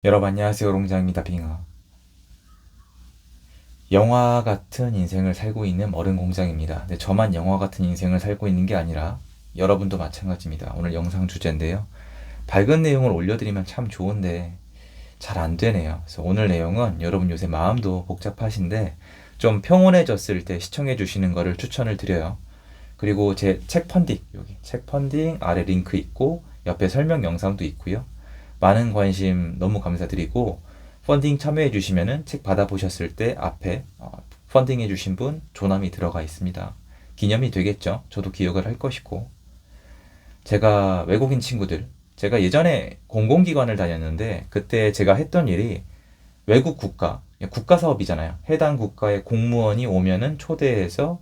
여러분 안녕하세요. 롱장입니다. 빙하. 영화 같은 인생을 살고 있는 어른 공장입니다. 근데 저만 영화 같은 인생을 살고 있는 게 아니라 여러분도 마찬가지입니다. 오늘 영상 주제인데요. 밝은 내용을 올려드리면 참 좋은데 잘 안 되네요. 그래서 오늘 내용은 여러분 요새 마음도 복잡하신데 좀 평온해졌을 때 시청해 주시는 거를 추천을 드려요. 그리고 제 책 펀딩, 여기 책 펀딩 아래 링크 있고 옆에 설명 영상도 있고요. 많은 관심 너무 감사드리고 펀딩 참여해 주시면은 책 받아보셨을 때 앞에 펀딩해 주신 분 조남이 들어가 있습니다. 기념이 되겠죠. 저도 기억을 할 것이고. 제가 외국인 친구들, 제가 예전에 공공기관을 다녔는데 그때 제가 했던 일이 외국 국가 사업이잖아요. 해당 국가의 공무원이 오면은 초대해서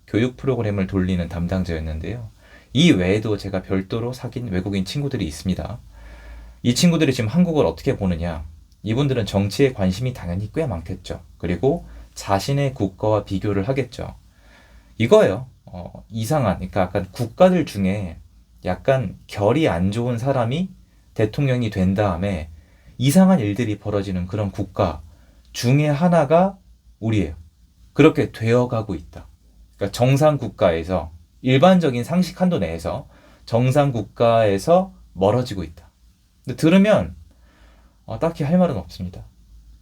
교육 프로그램을 돌리는 담당자였는데요. 이 외에도 제가 별도로 사귄 외국인 친구들이 있습니다. 이 친구들이 지금 한국을 어떻게 보느냐? 이분들은 정치에 관심이 당연히 꽤 많겠죠. 그리고 자신의 국가와 비교를 하겠죠. 이거예요. 이상한, 그러니까 약간 국가들 중에 약간 결이 안 좋은 사람이 대통령이 된 다음에 이상한 일들이 벌어지는 그런 국가 중에 하나가 우리예요. 그렇게 되어가고 있다. 그러니까 정상 국가에서 일반적인 상식 한도 내에서 정상 국가에서 멀어지고 있다. 근데 들으면 딱히 할 말은 없습니다.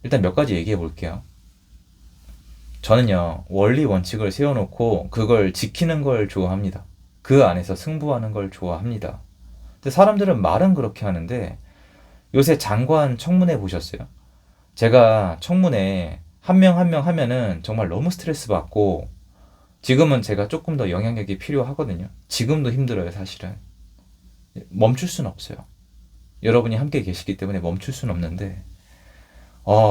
일단 몇 가지 얘기해 볼게요. 저는요, 원리 원칙을 세워놓고 그걸 지키는 걸 좋아합니다. 그 안에서 승부하는 걸 좋아합니다. 근데 사람들은 말은 그렇게 하는데 요새 장관 청문회 보셨어요? 제가 청문회 한 명 한 명 하면은 정말 너무 스트레스 받고 지금은 제가 조금 더 영향력이 필요하거든요. 지금도 힘들어요, 사실은. 멈출 수는 없어요. 여러분이 함께 계시기 때문에 멈출 수는 없는데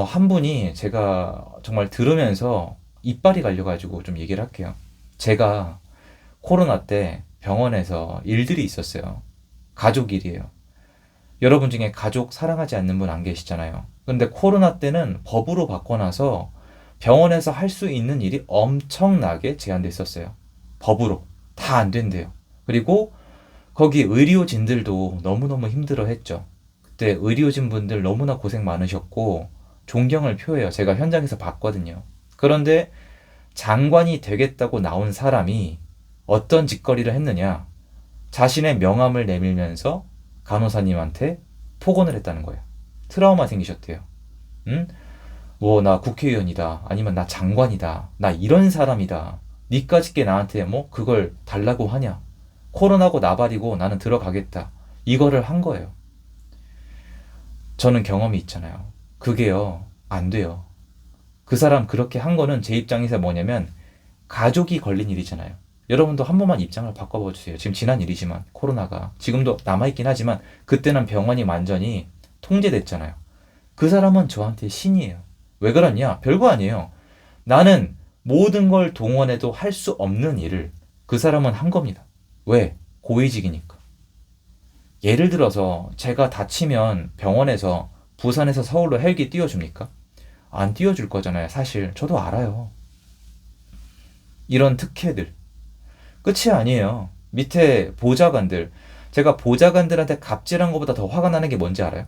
한 분이 제가 정말 들으면서 이빨이 갈려가지고 좀 얘기를 할게요. 제가 코로나 때 병원에서 일들이 있었어요. 가족 일이에요. 여러분 중에 가족 사랑하지 않는 분 안 계시잖아요. 근데 코로나 때는 법으로 바꿔놔서 병원에서 할 수 있는 일이 엄청나게 제한됐었어요. 법으로. 다 안 된대요. 그리고 거기 의료진들도 너무너무 힘들어 했죠. 그때 의료진 분들 너무나 고생 많으셨고 존경을 표해요. 제가 현장에서 봤거든요. 그런데 장관이 되겠다고 나온 사람이 어떤 짓거리를 했느냐? 자신의 명함을 내밀면서 간호사님한테 폭언을 했다는 거예요. 트라우마 생기셨대요. 응? 뭐 나 국회의원이다. 아니면 나 장관이다. 나 이런 사람이다. 니까짓게 나한테 뭐 그걸 달라고 하냐? 코로나고 나발이고 나는 들어가겠다. 이거를 한 거예요. 저는 경험이 있잖아요. 그게요, 안 돼요. 그 사람 그렇게 한 거는 제 입장에서 뭐냐면 가족이 걸린 일이잖아요. 여러분도 한 번만 입장을 바꿔봐 주세요. 지금 지난 일이지만 코로나가 지금도 남아있긴 하지만 그때는 병원이 완전히 통제됐잖아요. 그 사람은 저한테 신이에요. 왜 그러냐? 별거 아니에요. 나는 모든 걸 동원해도 할 수 없는 일을 그 사람은 한 겁니다. 왜? 고위직이니까. 예를 들어서 제가 다치면 병원에서 부산에서 서울로 헬기 띄워줍니까? 안 띄워줄 거잖아요. 사실 저도 알아요. 이런 특혜들. 끝이 아니에요. 밑에 보좌관들. 제가 보좌관들한테 갑질한 것보다 더 화가 나는 게 뭔지 알아요?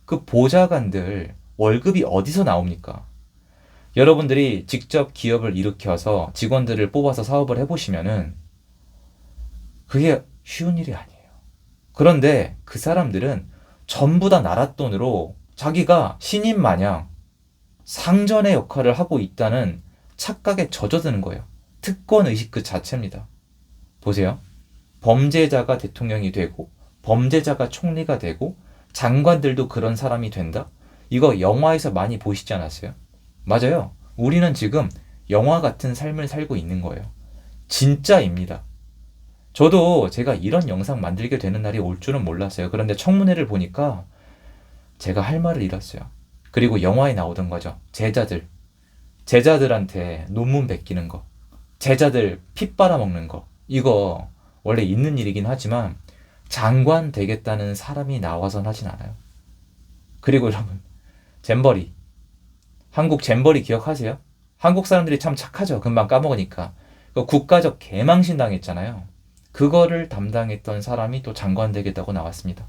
그 보좌관들 월급이 어디서 나옵니까? 여러분들이 직접 기업을 일으켜서 직원들을 뽑아서 사업을 해보시면은 그게 쉬운 일이 아니에요. 그런데 그 사람들은 전부 다 나라 돈으로 자기가 신인 마냥 상전의 역할을 하고 있다는 착각에 젖어드는 거예요. 특권 의식 그 자체입니다. 보세요. 범죄자가 대통령이 되고 범죄자가 총리가 되고 장관들도 그런 사람이 된다? 이거 영화에서 많이 보시지 않았어요? 맞아요. 우리는 지금 영화 같은 삶을 살고 있는 거예요. 진짜입니다. 저도 제가 이런 영상 만들게 되는 날이 올 줄은 몰랐어요. 그런데 청문회를 보니까 제가 할 말을 잃었어요. 그리고 영화에 나오던 거죠. 제자들한테 논문 베끼는 거. 제자들 피 빨아먹는 거. 이거 원래 있는 일이긴 하지만 장관 되겠다는 사람이 나와선 하진 않아요. 그리고 여러분, 잼버리. 한국 잼버리 기억하세요? 한국 사람들이 참 착하죠. 금방 까먹으니까. 그 국가적 개망신 당했잖아요. 그거를 담당했던 사람이 또 장관 되겠다고 나왔습니다.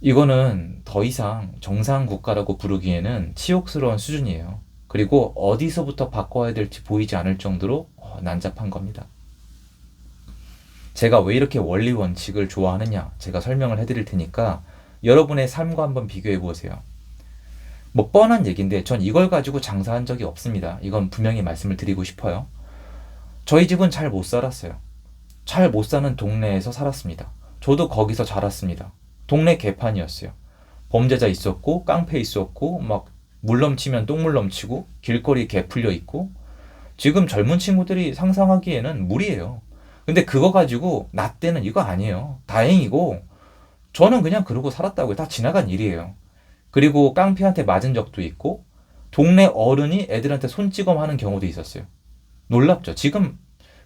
이거는 더 이상 정상 국가라고 부르기에는 치욕스러운 수준이에요. 그리고 어디서부터 바꿔야 될지 보이지 않을 정도로 난잡한 겁니다. 제가 왜 이렇게 원리 원칙을 좋아하느냐 제가 설명을 해드릴 테니까 여러분의 삶과 한번 비교해 보세요. 뭐 뻔한 얘기인데 전 이걸 가지고 장사한 적이 없습니다. 이건 분명히 말씀을 드리고 싶어요. 저희 집은 잘 못 살았어요. 잘 못 사는 동네에서 살았습니다. 저도 거기서 자랐습니다. 동네 개판이었어요. 범죄자 있었고 깡패 있었고 막 물 넘치면 똥물 넘치고 길거리 개 풀려 있고 지금 젊은 친구들이 상상하기에는 무리예요. 근데 그거 가지고 나 때는 이거 아니에요. 다행이고 저는 그냥 그러고 살았다고요. 다 지나간 일이에요. 그리고 깡패한테 맞은 적도 있고 동네 어른이 애들한테 손찌검하는 경우도 있었어요. 놀랍죠. 지금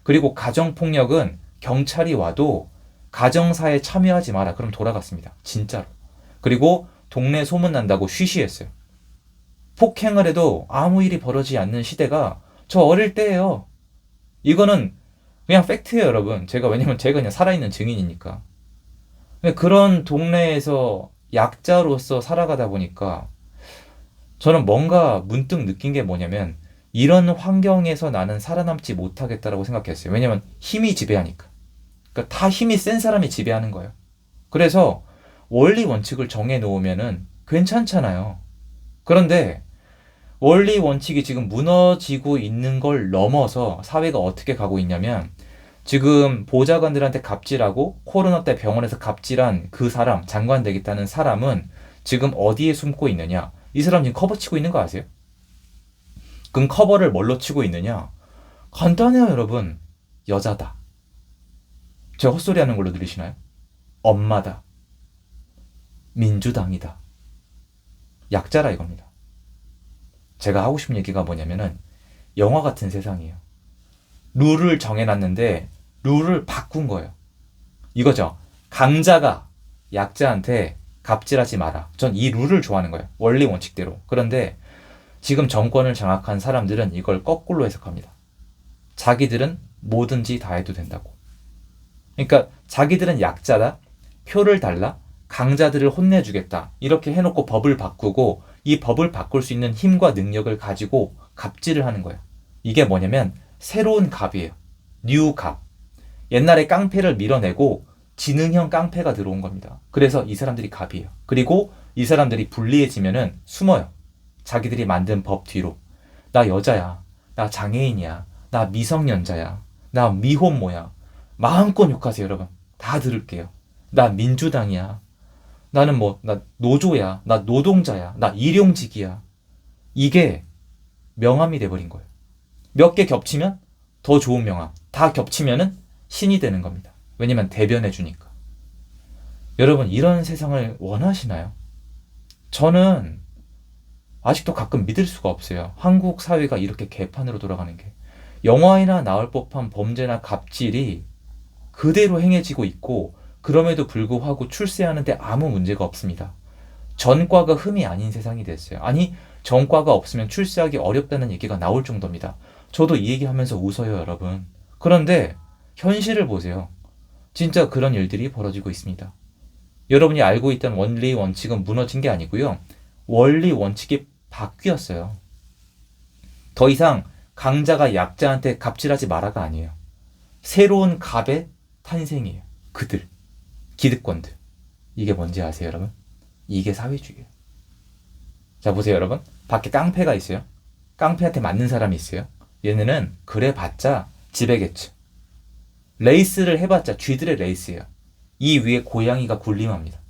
그리고 가정폭력은 경찰이 와도 가정사에 참여하지 마라. 그럼 돌아갔습니다. 진짜로. 그리고 동네 소문난다고 쉬쉬했어요. 폭행을 해도 아무 일이 벌어지지 않는 시대가 저 어릴 때예요. 이거는 그냥 팩트예요, 여러분. 왜냐면 제가 그냥 살아있는 증인이니까. 그런 동네에서 약자로서 살아가다 보니까 저는 뭔가 문득 느낀 게 뭐냐면 이런 환경에서 나는 살아남지 못하겠다라고 생각했어요. 왜냐면 힘이 지배하니까. 그러니까 다 힘이 센 사람이 지배하는 거예요. 그래서 원리 원칙을 정해 놓으면은 괜찮잖아요. 그런데 원리 원칙이 지금 무너지고 있는 걸 넘어서 사회가 어떻게 가고 있냐면 지금 보좌관들한테 갑질하고 코로나 때 병원에서 갑질한 그 사람, 장관 되겠다는 사람은 지금 어디에 숨고 있느냐? 이 사람 지금 커버 치고 있는 거 아세요? 그럼 커버를 뭘로 치고 있느냐? 간단해요, 여러분. 여자다. 제가 헛소리 하는 걸로 들리시나요? 엄마다. 민주당이다. 약자라 이겁니다. 제가 하고 싶은 얘기가 뭐냐면은 영화 같은 세상이에요. 룰을 정해놨는데 룰을 바꾼 거예요. 이거죠. 강자가 약자한테 갑질하지 마라. 전 이 룰을 좋아하는 거예요. 원리 원칙대로. 그런데 지금 정권을 장악한 사람들은 이걸 거꾸로 해석합니다. 자기들은 뭐든지 다 해도 된다고. 그러니까 자기들은 약자다. 표를 달라. 강자들을 혼내주겠다. 이렇게 해놓고 법을 바꾸고 이 법을 바꿀 수 있는 힘과 능력을 가지고 갑질을 하는 거예요. 이게 뭐냐면 새로운 갑이에요. 뉴 갑. 옛날에 깡패를 밀어내고 지능형 깡패가 들어온 겁니다. 그래서 이 사람들이 갑이에요. 그리고 이 사람들이 불리해지면은 숨어요. 자기들이 만든 법 뒤로. 나 여자야. 나 장애인이야. 나 미성년자야. 나 미혼모야. 마음껏 욕하세요, 여러분. 다 들을게요. 나 민주당이야. 나는 나 노조야. 나 노동자야. 나 일용직이야. 이게 명함이 돼버린 거예요. 몇 개 겹치면 더 좋은 명함. 다 겹치면은 신이 되는 겁니다. 왜냐면 대변해 주니까. 여러분, 이런 세상을 원하시나요? 저는 아직도 가끔 믿을 수가 없어요. 한국 사회가 이렇게 개판으로 돌아가는 게. 영화에나 나올 법한 범죄나 갑질이 그대로 행해지고 있고 그럼에도 불구하고 출세하는데 아무 문제가 없습니다. 전과가 흠이 아닌 세상이 됐어요. 아니, 전과가 없으면 출세하기 어렵다는 얘기가 나올 정도입니다. 저도 이 얘기하면서 웃어요, 여러분. 그런데 현실을 보세요. 진짜 그런 일들이 벌어지고 있습니다. 여러분이 알고 있던 원리 원칙은 무너진 게 아니고요. 원리 원칙이 바뀌었어요. 더 이상 강자가 약자한테 갑질하지 마라가 아니에요. 새로운 갑의 탄생이에요. 그들. 기득권들. 이게 뭔지 아세요, 여러분? 이게 사회주의예요. 자, 보세요, 여러분. 밖에 깡패가 있어요. 깡패한테 맞는 사람이 있어요. 얘네는 그래봤자 지배계층. 레이스를 해봤자 쥐들의 레이스예요. 이 위에 고양이가 군림합니다.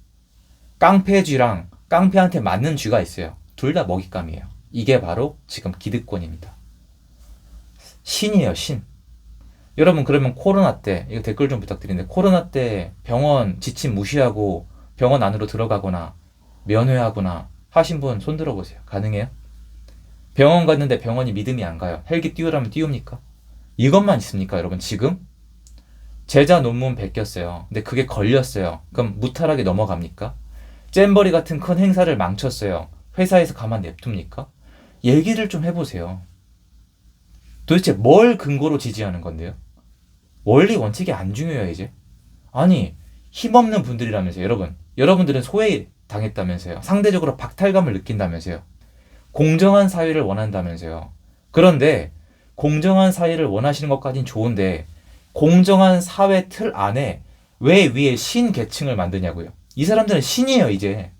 깡패 쥐랑 깡패한테 맞는 쥐가 있어요. 둘 다 먹잇감이에요. 이게 바로 지금 기득권입니다. 신이에요, 신. 여러분, 그러면 코로나 때, 이거 댓글 좀 부탁드리는데, 코로나 때 병원 지침 무시하고 병원 안으로 들어가거나 면회하거나 하신 분 손 들어보세요. 가능해요? 병원 갔는데 병원이 믿음이 안 가요. 헬기 띄우라면 띄웁니까? 이것만 있습니까, 여러분? 지금? 제자 논문 베꼈어요. 근데 그게 걸렸어요. 그럼 무탈하게 넘어갑니까? 잼버리 같은 큰 행사를 망쳤어요. 회사에서 가만 냅둡니까? 얘기를 좀 해보세요. 도대체 뭘 근거로 지지하는 건데요? 원리 원칙이 안 중요해요, 이제. 아니, 힘없는 분들이라면서요, 여러분. 여러분들은 소외 당했다면서요. 상대적으로 박탈감을 느낀다면서요. 공정한 사회를 원한다면서요. 그런데 공정한 사회를 원하시는 것까진 좋은데 공정한 사회 틀 안에 왜 위에 신 계층을 만드냐고요. 이 사람들은 신이에요, 이제.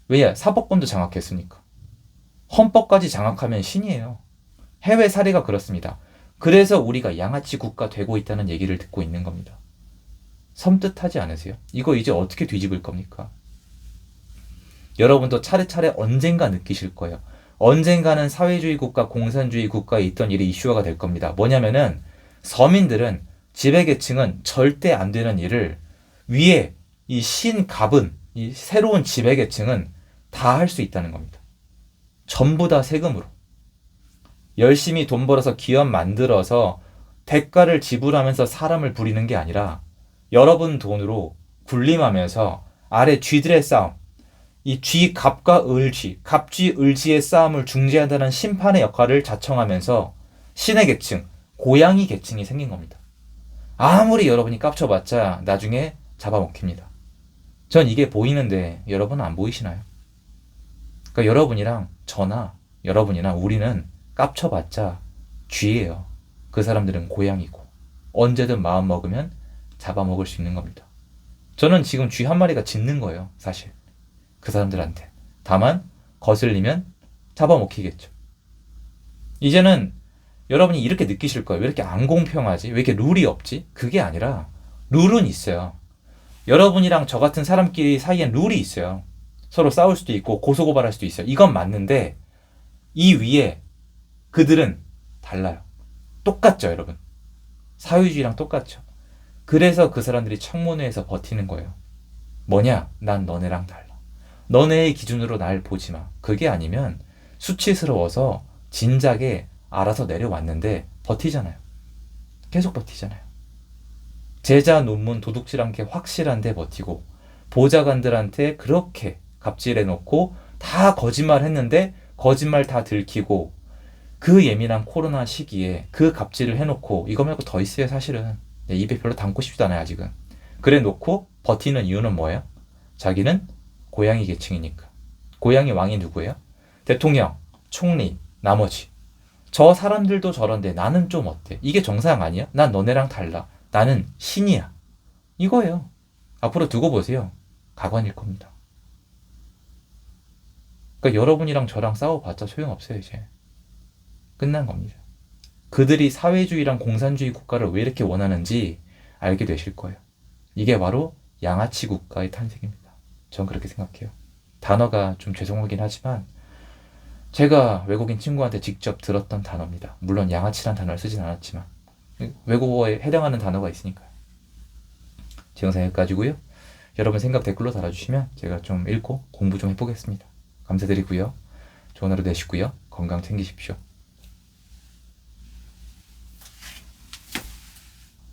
왜냐? 사법권도 장악했으니까. 헌법까지 장악하면 신이에요. 해외 사례가 그렇습니다. 그래서 우리가 양아치 국가 되고 있다는 얘기를 듣고 있는 겁니다. 섬뜩하지 않으세요? 이거 이제 어떻게 뒤집을 겁니까? 여러분도 차례차례 언젠가 느끼실 거예요. 언젠가는 사회주의 국가, 공산주의 국가에 있던 일이 이슈화가 될 겁니다. 뭐냐면은 서민들은, 지배계층은 절대 안 되는 일을 위에 이 신갑은, 이 새로운 지배계층은 다 할 수 있다는 겁니다. 전부 다 세금으로. 열심히 돈 벌어서 기업 만들어서 대가를 지불하면서 사람을 부리는 게 아니라 여러분 돈으로 군림하면서 아래 쥐들의 싸움, 이 쥐갑과 을쥐, 갑쥐, 을쥐의 싸움을 중재한다는 심판의 역할을 자청하면서 신의 계층, 고양이 계층이 생긴 겁니다. 아무리 여러분이 깝쳐봤자 나중에 잡아먹힙니다. 전 이게 보이는데 여러분은 안 보이시나요? 그러니까 여러분이랑 저나 여러분이나 우리는 깝쳐봤자 쥐예요. 그 사람들은 고양이고 언제든 마음 먹으면 잡아먹을 수 있는 겁니다. 저는 지금 쥐 한 마리가 짖는 거예요, 사실. 그 사람들한테. 다만 거슬리면 잡아먹히겠죠. 이제는 여러분이 이렇게 느끼실 거예요. 왜 이렇게 안 공평하지? 왜 이렇게 룰이 없지? 그게 아니라 룰은 있어요. 여러분이랑 저 같은 사람끼리 사이엔 룰이 있어요. 서로 싸울 수도 있고 고소고발할 수도 있어요. 이건 맞는데 이 위에 그들은 달라요. 똑같죠, 여러분. 사회주의랑 똑같죠. 그래서 그 사람들이 청문회에서 버티는 거예요. 뭐냐? 난 너네랑 달라. 너네의 기준으로 날 보지 마. 그게 아니면 수치스러워서 진작에 알아서 내려왔는데 버티잖아요. 계속 버티잖아요. 제자 논문 도둑질 않게 확실한데 버티고 보좌관들한테 그렇게 갑질해놓고 다 거짓말 했는데 거짓말 다 들키고 그 예민한 코로나 시기에 그 갑질을 해놓고 이거 말고 더 있어요, 사실은. 입에 별로 담고 싶지도 않아요, 아직은. 그래 놓고 버티는 이유는 뭐예요? 자기는 고양이 계층이니까. 고양이 왕이 누구예요? 대통령, 총리, 나머지. 저 사람들도 저런데 나는 좀 어때? 이게 정상 아니야? 난 너네랑 달라. 나는 신이야. 이거예요. 앞으로 두고 보세요. 가관일 겁니다. 그러니까 여러분이랑 저랑 싸워봤자 소용없어요, 이제. 끝난 겁니다. 그들이 사회주의랑 공산주의 국가를 왜 이렇게 원하는지 알게 되실 거예요. 이게 바로 양아치 국가의 탄생입니다. 전 그렇게 생각해요. 단어가 좀 죄송하긴 하지만 제가 외국인 친구한테 직접 들었던 단어입니다. 물론 양아치란 단어를 쓰진 않았지만 외국어에 해당하는 단어가 있으니까요. 제 영상 여기까지고요. 여러분 생각 댓글로 달아주시면 제가 좀 읽고 공부 좀 해보겠습니다. 감사드리고요. 좋은 하루 되시고요. 건강 챙기십시오.